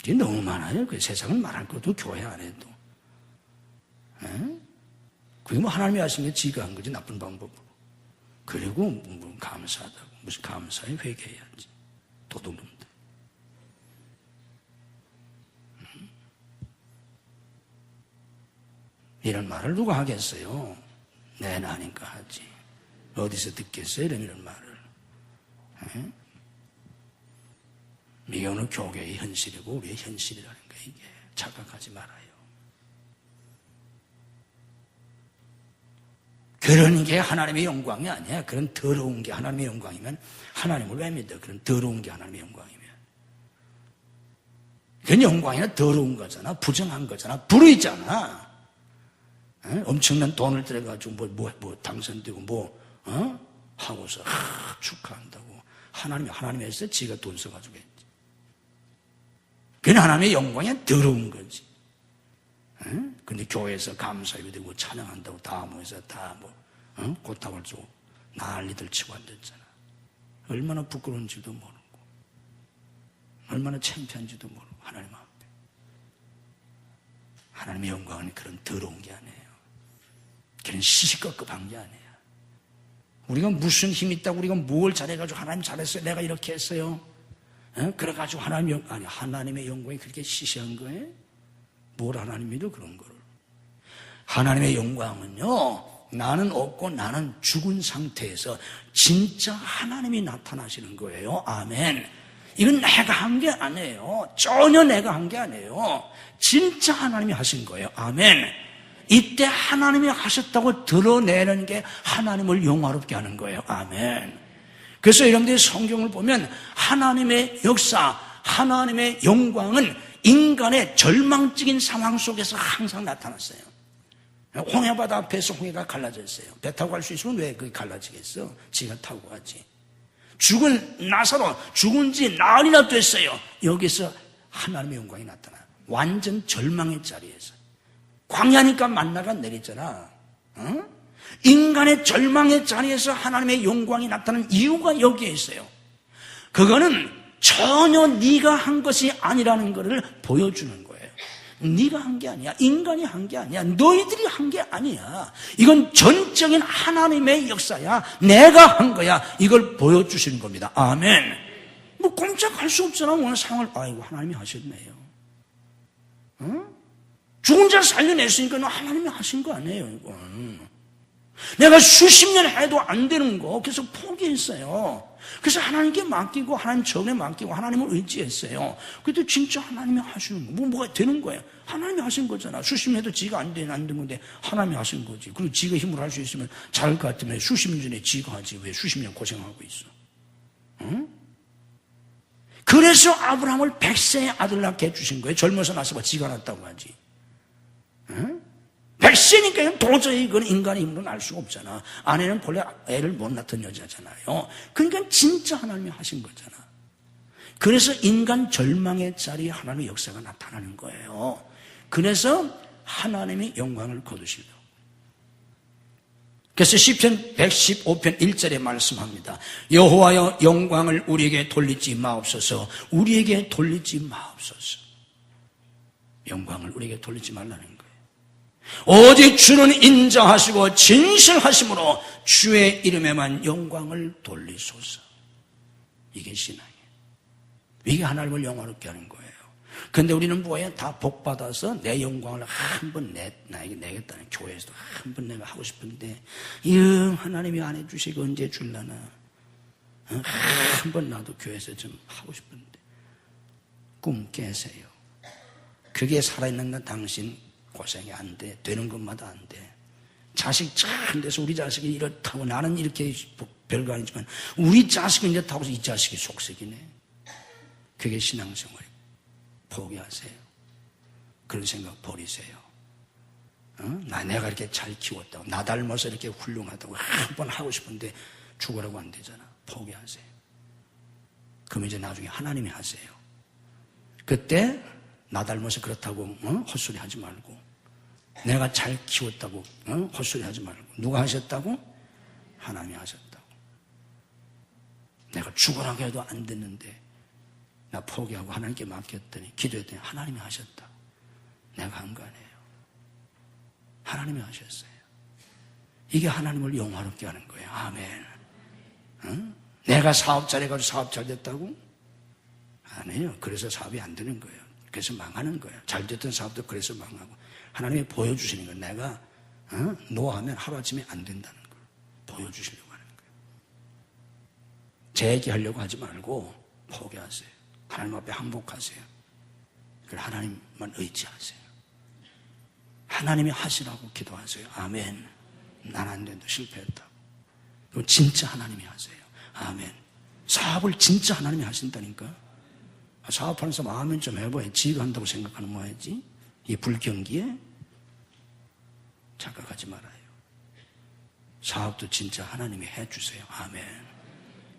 이게 너무 많아요. 그 세상은 말할 것도 교회 안에도. 그게 뭐 하나님이 하신 게 지가 한 거지, 나쁜 방법으로. 그리고 뭐 감사하다고. 무슨 감사해? 회개해야지. 도둑놈들. 이런 말을 누가 하겠어요? 내는 아닌가 하지. 어디서 듣겠어요? 이런 말을. 이게 오늘 교회의 현실이고 우리의 현실이라는 거예요. 이게 착각하지 말아요. 그런 게 하나님의 영광이 아니야. 그런 더러운 게 하나님의 영광이면 하나님을 왜 믿어? 그런 더러운 게 하나님의 영광이면. 그건 영광이나 더러운 거잖아. 부정한 거잖아. 불의잖아. 엄청난 돈을 들여가지고 뭐 당선되고 하고서 축하한다고. 하나님이 했어? 지가 돈 써가지고 했지. 그건 하나님의 영광이 더러운 거지. 근데 교회에서 감사예배 드리고 찬양한다고 다 모여서 다 꽃다발 주고 난리들 치고 앉았잖아. 얼마나 부끄러운지도 모르고 얼마나 창피한지도 모르고 하나님 앞에. 하나님의 영광은 그런 더러운 게 아니에요. 그런 시시껍껍한 게 아니에요. 우리가 무슨 힘이 있다고 우리가 뭘 잘해가지고 하나님 잘했어요. 내가 이렇게 했어요. 그래가지고 하나님의 영광이 그렇게 시시한 거예요? 뭘 하나님이도 그런 거를. 하나님의 영광은요, 나는 없고 나는 죽은 상태에서 진짜 하나님이 나타나시는 거예요. 아멘. 이건 내가 한 게 아니에요. 전혀 내가 한 게 아니에요. 진짜 하나님이 하신 거예요. 아멘. 이때 하나님이 하셨다고 드러내는 게 하나님을 영화롭게 하는 거예요. 아멘. 그래서 여러분들이 성경을 보면 하나님의 역사, 하나님의 영광은 인간의 절망적인 상황 속에서 항상 나타났어요. 홍해바다 앞에서 홍해가 갈라졌어요. 배 타고 갈 수 있으면 왜 그게 갈라지겠어? 지가 타고 가지. 죽은 나사로 죽은 지 나흘이나 됐어요. 여기서 하나님의 영광이 나타나요. 완전 절망의 자리에서. 광야니까 만나가 내리잖아. 인간의 절망의 자리에서 하나님의 영광이 나타나는 이유가 여기에 있어요. 그거는 전혀 네가 한 것이 아니라는 것을 보여주는 거예요. 네가 한 게 아니야. 인간이 한 게 아니야. 너희들이 한 게 아니야. 이건 전적인 하나님의 역사야. 내가 한 거야. 이걸 보여주시는 겁니다. 아멘. 뭐 꼼짝할 수 없잖아. 오늘 상황을. 아이고 하나님이 하셨네요. 죽은 자 살려냈으니까 하나님이 하신 거 아니에요. 이건. 내가 수십 년 해도 안 되는 거 그래서 포기했어요. 그래서 하나님께 맡기고 하나님 전에 맡기고 하나님을 의지했어요. 그때 진짜 하나님이 하시는 거 뭐가 되는 거예요. 하나님이 하신 거잖아. 수십 년 해도 지가 안 되는 건데 하나님이 하신 거지. 그리고 지가 힘으로 할 수 있으면 잘할 것 같으면 수십 년 전에 지가 하지 왜 수십 년 고생하고 있어. 응? 그래서 아브라함을 100세의 아들 낳게 해주신 거예요. 젊어서 나서 지가 낳았다고 하지. 응? 100세니까 도저히 그건 인간의 힘으로는 알 수가 없잖아. 아내는 본래 애를 못 낳던 여자잖아요. 그러니까 진짜 하나님이 하신 거잖아. 그래서 인간 절망의 자리에 하나님의 역사가 나타나는 거예요. 그래서 하나님이 영광을 거두시고. 그래서 시편 115편 1절에 말씀합니다. 여호와여 영광을 우리에게 돌리지 마옵소서. 우리에게 돌리지 마옵소서. 영광을 우리에게 돌리지 말라는 거예요. 오직 주는 인자하시고 진실하심으로 주의 이름에만 영광을 돌리소서. 이게 신앙이에요. 이게 하나님을 영화롭게 하는 거예요. 그런데 우리는 뭐예요? 다 복받아서 내 영광을 한 번 나에게 내겠다는 교회에서도 한 번 내가 하고 싶은데 하나님이 안 해주시고 언제 줄라나. 한 번 나도 교회에서 좀 하고 싶은데 꿈 깨세요. 그게 살아있는 건 당신 고생이 안 돼. 되는 것마다 안 돼. 자식 참 돼서 우리 자식이 이렇다고 나는 이렇게 별거 아니지만 우리 자식은 이렇다고 해서 이 자식이 속색이네. 그게 신앙생활이에요. 포기하세요. 그런 생각 버리세요. 내가 이렇게 잘 키웠다고 나 닮아서 이렇게 훌륭하다고 한 번 하고 싶은데 죽으라고 안 되잖아. 포기하세요. 그럼 이제 나중에 하나님이 하세요. 그때 나 닮아서 그렇다고 헛소리 하지 말고 내가 잘 키웠다고 헛소리 하지 말고 누가 하셨다고? 하나님이 하셨다고. 내가 죽으라고 해도 안 됐는데 나 포기하고 하나님께 맡겼더니 기도했더니 하나님이 하셨다. 내가 한 거 아니에요. 하나님이 하셨어요. 이게 하나님을 영화롭게 하는 거예요. 아멘. 내가 사업 잘해가지고 사업 잘 됐다고? 아니에요. 그래서 사업이 안 되는 거예요. 그래서 망하는 거예요. 잘 됐던 사업도 그래서 망하고. 하나님이 보여주시는 거예요. 내가 노하면 하루아침에 안 된다는 걸 보여주시려고 하는 거예요. 재기하려고 하지 말고 포기하세요. 하나님 앞에 항복하세요. 그걸 하나님만 의지하세요. 하나님이 하시라고 기도하세요. 아멘. 난 안 된다. 실패했다고. 그럼 진짜 하나님이 하세요. 아멘. 사업을 진짜 하나님이 하신다니까. 사업하는 사람 아멘 좀 해봐야 지가 한다고 생각하는 거야지. 이 불경기에 착각하지 말아요. 사업도 진짜 하나님이 해주세요. 아멘.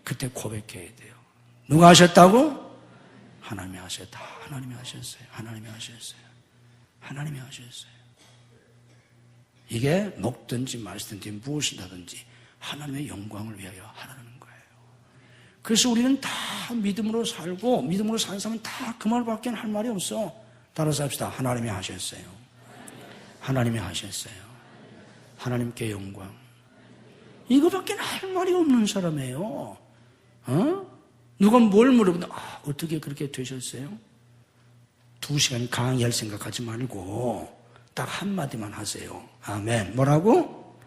그때 고백해야 돼요. 누가 하셨다고? 하나님이 하셨다. 하나님이 하셨어요. 하나님이 하셨어요. 하나님이 하셨어요. 이게 먹든지 마시든지 무엇이라든지 하나님의 영광을 위하여 하라는 거예요. 그래서 우리는 다 믿음으로 살고 믿음으로 사는 사람은 다 그 말밖에 할 말이 없어. 따라서 합시다. 하나님이 하셨어요. 하나님이 하셨어요. 하나님께 영광. 이거밖에 할 말이 없는 사람이에요. 누가 뭘 물어보면 어떻게 그렇게 되셨어요? 2시간 강의할 생각하지 말고 딱 한마디만 하세요. 아멘. 뭐라고?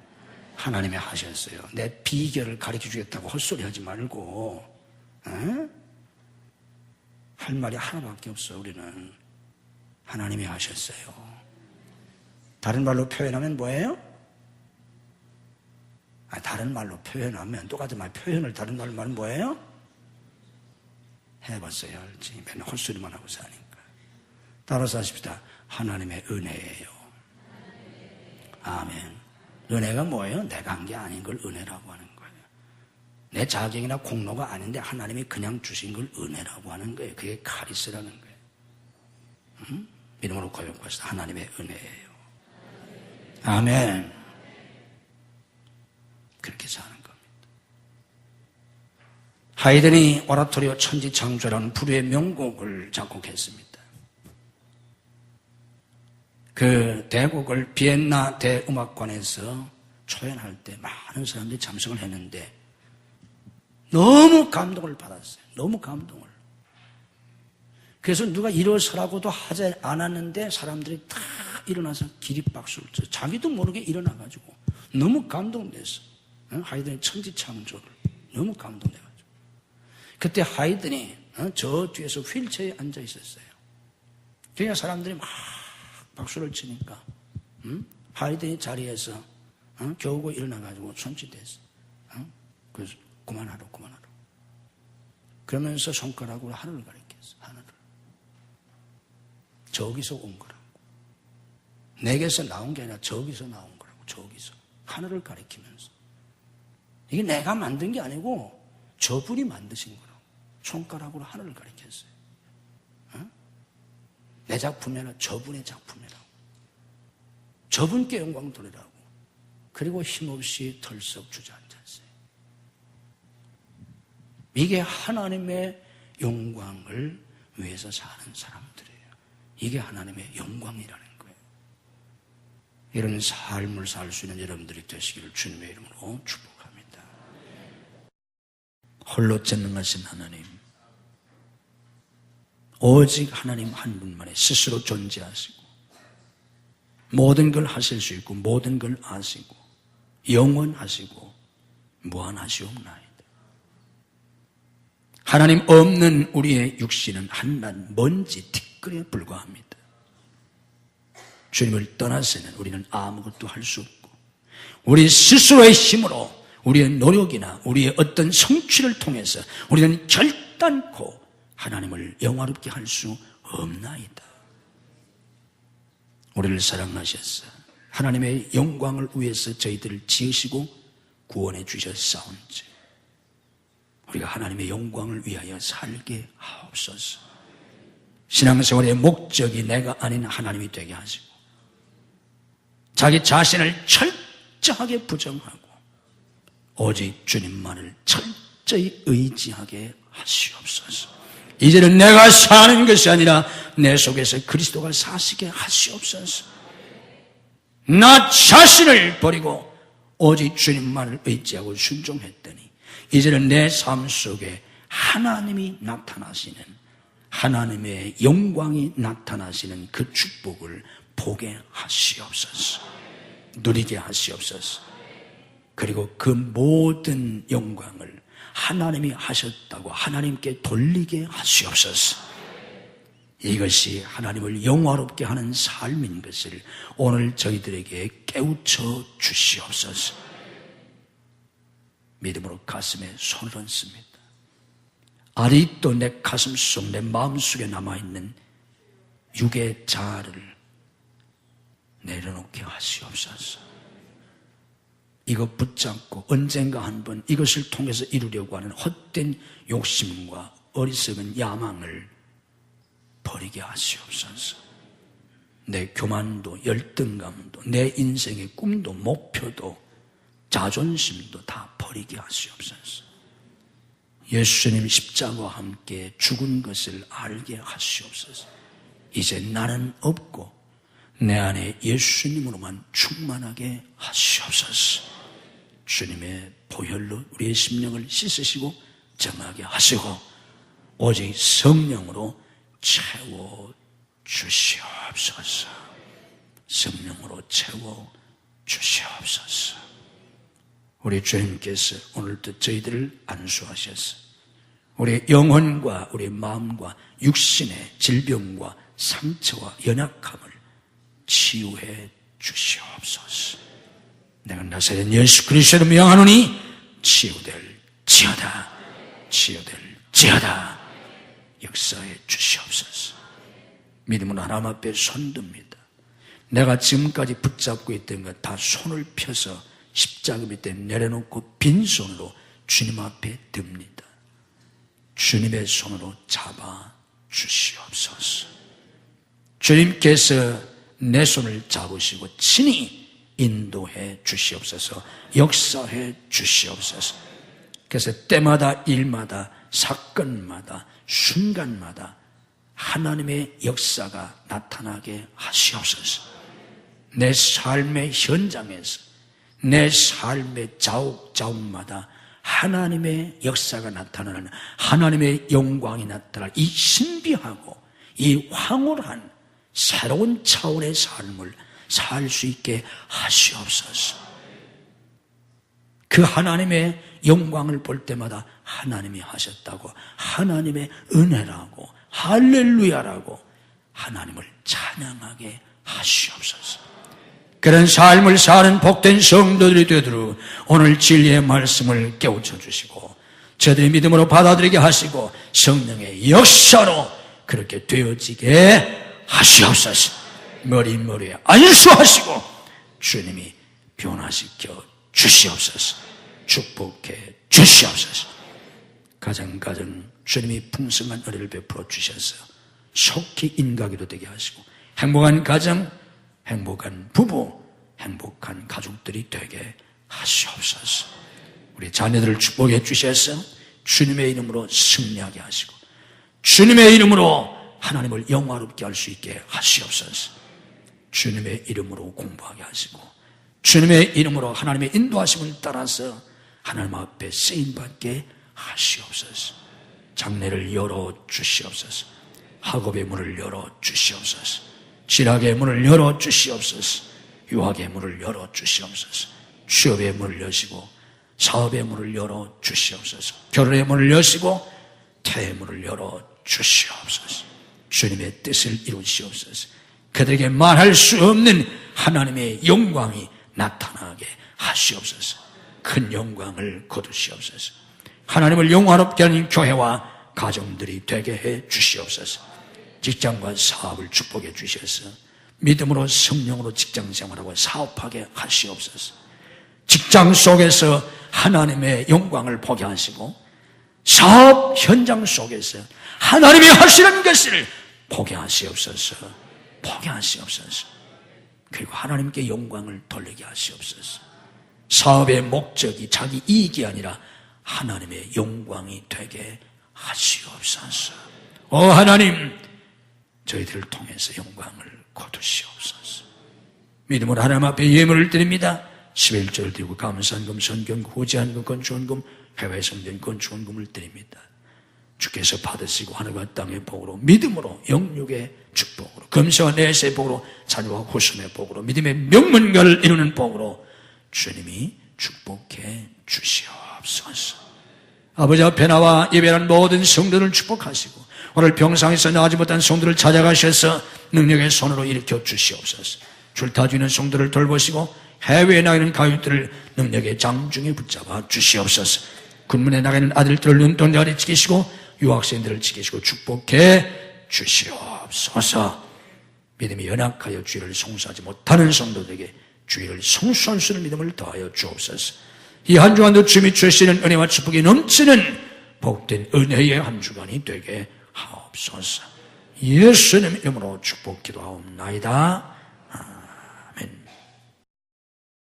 하나님이 하셨어요. 내 비결을 가르쳐 주겠다고 헛소리 하지 말고. 할 말이 하나밖에 없어. 우리는 하나님이 하셨어요. 다른 말로 표현하면 뭐예요? 다른 말로 표현하면 똑같은 말 표현을 다른 말로 말은 뭐예요? 해봤어야 알지. 맨날 헛소리만 하고 사니까. 따라서 하십시다. 하나님의 은혜예요. 아멘. 은혜가 뭐예요? 내가 한 게 아닌 걸 은혜라고 하는 거예요. 내 자격이나 공로가 아닌데 하나님이 그냥 주신 걸 은혜라고 하는 거예요. 그게 카리스라는 거예요. 믿음으로 고백합시다. 하나님의 은혜예요. 아멘. 그렇게 사는 겁니다. 하이든이 오라토리오 천지창조라는 불후의 명곡을 작곡했습니다. 그 대곡을 비엔나 대음악관에서 초연할 때 많은 사람들이 참석을 했는데 너무 감동을 받았어요. 너무 감동을. 그래서 누가 일어서라고도 하지 않았는데 사람들이 다 일어나서 기립박수를 쳐. 자기도 모르게 일어나가지고 너무 감동됐어. 하이든의 천지창조를 너무 감동돼가지고. 그때 하이든이 저 뒤에서 휠체어에 앉아 있었어요. 그러니까 사람들이 막 박수를 치니까 하이든이 자리에서 겨우고 일어나가지고 손짓했어. 그래서 그만하라고. 그러면서 손가락으로 하늘을 가리켰어. 하늘을. 저기서 온 거라고. 내게서 나온 게 아니라 저기서 나온 거라고. 저기서. 하늘을 가리키면서. 이게 내가 만든 게 아니고 저분이 만드신 거라고. 손가락으로 하늘을 가리켰어요. 내 작품이 아니라 저분의 작품이라고. 저분께 영광 돌리라고. 그리고 힘없이 덜썩 주저앉았어요. 이게 하나님의 영광을 위해서 사는 사람들이에요. 이게 하나님의 영광이라는 거예요. 이런 삶을 살 수 있는 여러분들이 되시기를 주님의 이름으로 축복합니다. 홀로 전능하신 하나님, 오직 하나님 한 분만에 스스로 존재하시고 모든 걸 하실 수 있고 모든 걸 아시고 영원하시고 무한하시옵나이다. 하나님 없는 우리의 육신은 한낱 먼지 티끌에 불과합니다. 주님을 떠나서는 우리는 아무것도 할 수 없고 우리 스스로의 힘으로 우리의 노력이나 우리의 어떤 성취를 통해서 우리는 결단코 하나님을 영화롭게 할 수 없나이다. 우리를 사랑하셔서 하나님의 영광을 위해서 저희들을 지으시고 구원해 주셨사온지 우리가 하나님의 영광을 위하여 살게 하옵소서. 신앙생활의 목적이 내가 아닌 하나님이 되게 하시고 자기 자신을 철저하게 부정하고 오직 주님만을 철저히 의지하게 하시옵소서. 이제는 내가 사는 것이 아니라 내 속에서 그리스도가 사시게 하시옵소서. 나 자신을 버리고 오직 주님만을 의지하고 순종했더니 이제는 내 삶 속에 하나님이 나타나시는 하나님의 영광이 나타나시는 그 축복을 보게 하시옵소서. 누리게 하시옵소서. 그리고 그 모든 영광을 하나님이 하셨다고 하나님께 돌리게 하시옵소서. 이것이 하나님을 영화롭게 하는 삶인 것을 오늘 저희들에게 깨우쳐 주시옵소서. 믿음으로 가슴에 손을 얹습니다. 아직도 내 가슴 속, 내 마음속에 남아있는 육의 자아를 내려놓게 하시옵소서. 이것 붙잡고 언젠가 한번 이것을 통해서 이루려고 하는 헛된 욕심과 어리석은 야망을 버리게 하시옵소서. 내 교만도 열등감도 내 인생의 꿈도 목표도 자존심도 다 버리게 하시옵소서. 예수님 십자가와 함께 죽은 것을 알게 하시옵소서. 이제 나는 없고 내 안에 예수님으로만 충만하게 하시옵소서. 주님의 보혈로 우리의 심령을 씻으시고 정하게 하시고 오직 성령으로 채워주시옵소서. 성령으로 채워주시옵소서. 우리 주님께서 오늘도 저희들을 안수하셔서 우리 영혼과 우리 마음과 육신의 질병과 상처와 연약함을 치유해 주시옵소서. 내가 나사렛 예수 그리스도로 명하노니 치유될지어다. 치유될지어다. 역사해 주시옵소서. 믿음으로 하나님 앞에 손듭니다. 내가 지금까지 붙잡고 있던 것 다 손을 펴서 십자가 밑에 내려놓고 빈손으로 주님 앞에 듭니다. 주님의 손으로 잡아 주시옵소서. 주님께서 내 손을 잡으시고 친히 인도해 주시옵소서. 역사해 주시옵소서. 그래서 때마다 일마다 사건마다 순간마다 하나님의 역사가 나타나게 하시옵소서. 내 삶의 현장에서 내 삶의 자욱자욱마다 하나님의 역사가 나타나는 하나님의 영광이 나타날 이 신비하고 이 황홀한 새로운 차원의 삶을 살 수 있게 하시옵소서. 그 하나님의 영광을 볼 때마다 하나님이 하셨다고, 하나님의 은혜라고, 할렐루야라고 하나님을 찬양하게 하시옵소서. 그런 삶을 사는 복된 성도들이 되도록 오늘 진리의 말씀을 깨우쳐 주시고 저들이 믿음으로 받아들이게 하시고 성령의 역사로 그렇게 되어지게 하시옵소서. 머리에 안수하시고 주님이 변화시켜 주시옵소서. 축복해 주시옵소서. 가정 주님이 풍성한 은혜를 베풀어 주셔서 속히 인가기도 되게 하시고 행복한 가정, 행복한 부부, 행복한 가족들이 되게 하시옵소서. 우리 자녀들을 축복해 주셔서 주님의 이름으로 승리하게 하시고 주님의 이름으로 하나님을 영화롭게 할 수 있게 하시옵소서. 주님의 이름으로 공부하게 하시고 주님의 이름으로 하나님의 인도하심을 따라서 하나님 앞에 쓰임받게 하시옵소서. 장래를 열어주시옵소서. 학업의 문을 열어주시옵소서. 진학의 문을 열어주시옵소서. 유학의 문을 열어주시옵소서. 취업의 문을 여시고 사업의 문을 열어주시옵소서. 결혼의 문을 여시고 태의 문을 열어주시옵소서. 주님의 뜻을 이루시옵소서. 그들에게 말할 수 없는 하나님의 영광이 나타나게 하시옵소서. 큰 영광을 거두시옵소서. 하나님을 영화롭게 하는 교회와 가정들이 되게 해 주시옵소서. 직장과 사업을 축복해 주셔서 믿음으로 성령으로 직장 생활하고 사업하게 하시옵소서. 직장 속에서 하나님의 영광을 보게 하시고 사업 현장 속에서 하나님이 하시는 것을 보게 하시옵소서. 보게 하시옵소서. 그리고 하나님께 영광을 돌리게 하시옵소서. 사업의 목적이 자기 이익이 아니라 하나님의 영광이 되게 하시옵소서. 하나님, 저희들을 통해서 영광을 거두시옵소서. 믿음으로 하나님 앞에 예물을 드립니다. 11조를 드리고 감사한금, 선경금, 후지한금, 건축원금, 해외 성전 건축원금을 드립니다. 주께서 받으시고 하늘과 땅의 복으로 믿음으로 영육의 축복으로 금세와 내세의 복으로 자녀와 후손의 복으로 믿음의 명문가를 이루는 복으로 주님이 축복해 주시옵소서. 아버지 앞에 나와 예배하는 모든 성도를 축복하시고 오늘 병상에서 나아지 못한 성도를 찾아가셔서 능력의 손으로 일으켜 주시옵소서. 줄타주는 성도를 돌보시고 해외에 나가 있는 가족들을 능력의 장중에 붙잡아 주시옵소서. 군문에 나가 있는 아들들을 눈동자리 지키시고 유학생들을 지키시고 축복해 주시옵소서. 믿음이 연약하여 주의를 송수하지 못하는 성도들에게 주의를 송수할 수 있는 믿음을 더하여 주옵소서. 이 한 주간도 주님이 주시는 은혜와 축복이 넘치는 복된 은혜의 한 주간이 되게 하옵소서. 예수님 이름으로 축복 기도하옵나이다.